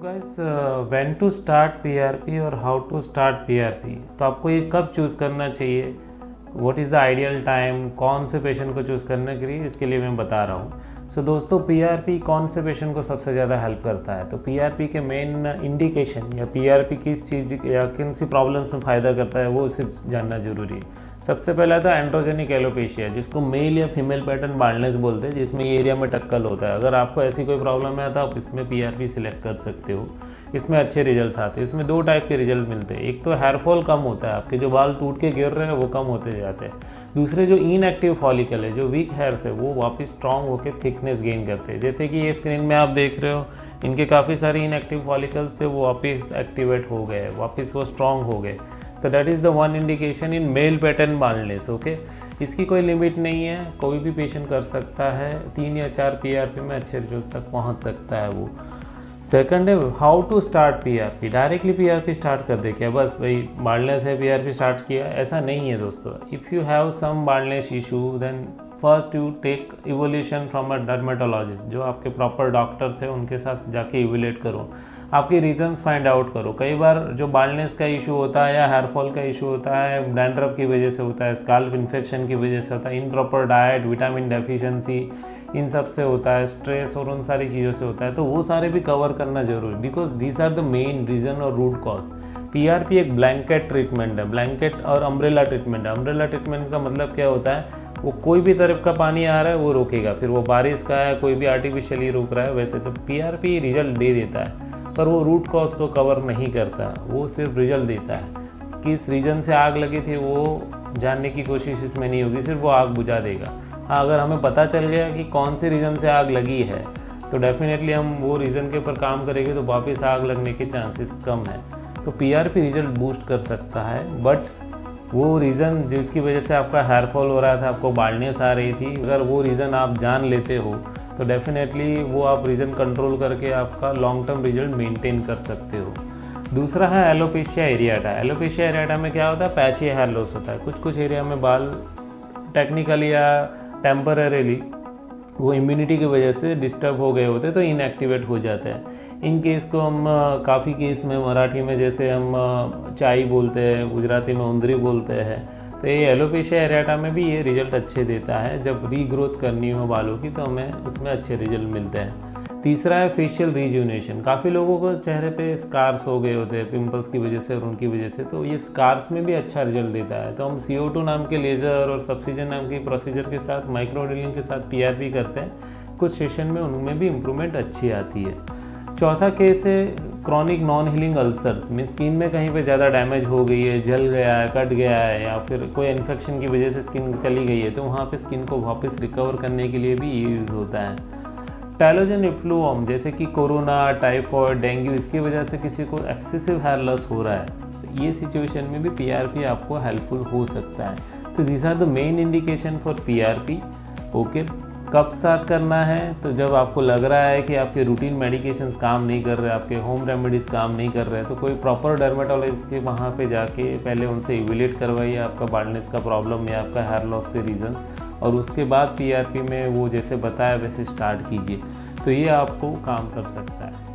Guys when to start PRP और how to start PRP. तो आपको ये कब चूज़ करना चाहिए, what is the ideal time, कौन से पेशेंट को चूज़ करने के लिए, इसके लिए मैं बता रहा हूँ। सो दोस्तों, पीआरपी कौन से पेशेंट को सबसे ज़्यादा हेल्प करता है। तो पीआरपी के मेन इंडिकेशन या पीआरपी किस चीज़ या किन सी प्रॉब्लम्स में फ़ायदा करता है वो सिर्फ जानना जरूरी है। सबसे पहला था एंड्रोजेनिक एलोपेशिया, जिसको मेल या फीमेल पैटर्न बाल्डनेस बोलते हैं, जिसमें ये एरिया में टक्कल होता है। अगर आपको ऐसी कोई प्रॉब्लम है तो आप इसमें पीआरपी सिलेक्ट कर सकते हो। इसमें अच्छे रिजल्ट्स आते हैं। इसमें दो टाइप के रिजल्ट मिलते हैं। एक तो हेयर फॉल कम होता है, आपके जो बाल टूट के गिर रहे हैं वो कम होते जाते हैं। दूसरे जो इनएक्टिव फॉलिकल है, जो वीक हेयर्स है, वो वापस स्ट्रांग होकर थिकनेस गेन करते हैं। जैसे कि ये स्क्रीन में आप देख रहे हो, इनके काफ़ी सारे इनएक्टिव फॉलिकल्स थे, वो वापस एक्टिवेट हो गए, वापस वो स्ट्रांग हो गए। तो that is the one indication in male pattern baldness. Okay, इसकी कोई लिमिट नहीं है, कोई भी पेशेंट कर सकता है। 3 या 4 पीआरपी में अच्छे रिजल्ट तक पहुंच सकता है वो। सेकंड है how to start PRP. Directly PRP start कर दे क्या, बस भाई बाल्डनेस है पीआरपी स्टार्ट किया, ऐसा नहीं है दोस्तों। If you have some baldness issue then first you take evolution from a dermatologist, जो आपके प्रॉपर डॉक्टर्स हैं उनके साथ जाके इवोल्यूट करो, आपके रीजंस फाइंड आउट करो। कई बार जो बाल्डनेस का इशू होता है या हेयर फॉल का इशू होता है, डैंड्रफ की वजह से होता है, स्काल्प इन्फेक्शन की वजह से होता है, इनप्रॉपर डाइट, विटामिन डेफिशिएंसी, इन सब से होता है, स्ट्रेस और उन सारी चीज़ों से होता है। तो वो सारे भी कवर करना जरूरी, because these are the main reason और रूट कॉज। पीआरपी एक ब्लैंकेट ट्रीटमेंट है, ब्लैंकेट और अम्ब्रेला ट्रीटमेंट है। अम्ब्रेला ट्रीटमेंट का मतलब क्या होता है, वो कोई भी तरफ का पानी आ रहा है वो रोकेगा, फिर वो बारिश का है, कोई भी आर्टिफिशियली रोक रहा है। वैसे तो पीआरपी रिजल्ट दे देता है, पर वो रूट कॉज को कवर नहीं करता, वो सिर्फ रिजल्ट देता है। किस रीजन से आग लगी थी वो जानने की कोशिश इसमें नहीं होगी, सिर्फ वो आग बुझा देगा। हाँ, अगर हमें पता चल गया कि कौन से रीज़न से आग लगी है तो डेफिनेटली हम वो रीज़न के ऊपर काम करेंगे, तो वापस आग लगने के चांसेस कम है। तो पीआरपी रिजल्ट बूस्ट कर सकता है, बट वो रीज़न जिसकी वजह से आपका हेयर फॉल हो रहा था, आपको बाल्डनेस आ रही थी, अगर वो रीज़न आप जान लेते हो तो डेफिनेटली वो आप रीज़न कंट्रोल करके आपका लॉन्ग टर्म रिजल्ट मेंटेन कर सकते हो। दूसरा है एलोपेशिया एरियाटा। एलोपेशिया एरियाटा में क्या होता है, पैची हेयर लॉस होता है। कुछ एरिया में बाल टेक्निकली या टेम्पररीली वो इम्यूनिटी की वजह से डिस्टर्ब हो गए होते तो इनएक्टिवेट हो जाते हैं। इन केस को हम काफ़ी केस में मराठी में जैसे हम चाई बोलते हैं, गुजराती में उंदरी बोलते हैं। तो ये एलोपेशिया एरियाटा में भी ये रिजल्ट अच्छे देता है। जब रीग्रोथ करनी हो बालों की तो हमें उसमें अच्छे रिजल्ट मिलते हैं। तीसरा है फेशियल रिज्यूनेशन। काफ़ी लोगों को चेहरे पे स्कार्स हो गए होते हैं पिंपल्स की वजह से और उनकी वजह से, तो ये स्कार्स में भी अच्छा रिजल्ट देता है। तो हम CO2 नाम के लेज़र और सब्सिजन नाम की प्रोसीजर के साथ, माइक्रोड्रिलिंग के साथ पीआरपी करते हैं। कुछ सेशन में उनमें भी इम्प्रूवमेंट अच्छी आती है। चौथा केस है क्रॉनिक नॉन हीलिंग अल्सर्स में स्किन में कहीं पे ज़्यादा डैमेज हो गई है, जल गया है, कट गया है, या फिर कोई इन्फेक्शन की वजह से स्किन चली गई है, तो वहाँ पे स्किन को वापस रिकवर करने के लिए भी ये यूज़ होता है। टैलोजन इफ्लूअम जैसे कि कोरोना, टाइफॉइड, डेंगू, इसकी वजह से किसी को एक्सेसिव हेयर लॉस हो रहा है, तो ये सिचुएशन में भी पीआरपी आपको हेल्पफुल हो सकता है। तो these are the main indication for PRP. Okay, कब स्टार्ट करना है, तो जब आपको लग रहा है कि आपके रूटीन मेडिकेशंस काम नहीं कर रहे, आपके होम रेमेडीज़ काम नहीं कर रहे, तो कोई प्रॉपर डर्मेटोलॉजिस्ट के वहाँ पे जाके पहले उनसे इवैल्यूएट करवाइए आपका बाल्डनेस का प्रॉब्लम या आपका हेयर लॉस के रीज़न, और उसके बाद पीआरपी में वो जैसे बताया वैसे स्टार्ट कीजिए। तो ये आपको काम कर सकता है।